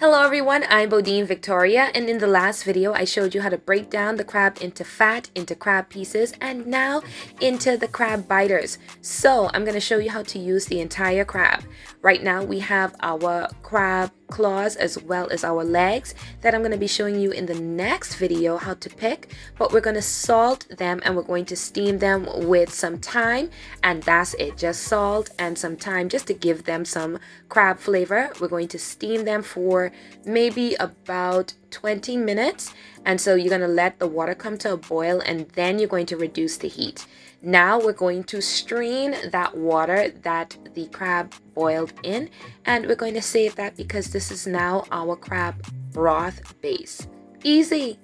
Hello everyone, I'm Bodine Victoria, and in the last video I showed you how to break down the crab into fat, into crab pieces, and now into the crab biters. So I'm going to show you how to use the entire crab. Right now we have our crab claws as well as our legs that I'm going to be showing you in the next video how to pick, but we're going to salt them and we're going to steam them with some thyme, and that's it, just salt and some thyme just to give them some crab flavor. We're going to steam them for maybe about 20 minutes, and so you're going to let the water come to a boil and then you're going to reduce the heat. Now we're going to strain that water that the crab boiled in, and we're going to save that because this is now our crab broth base. Easy.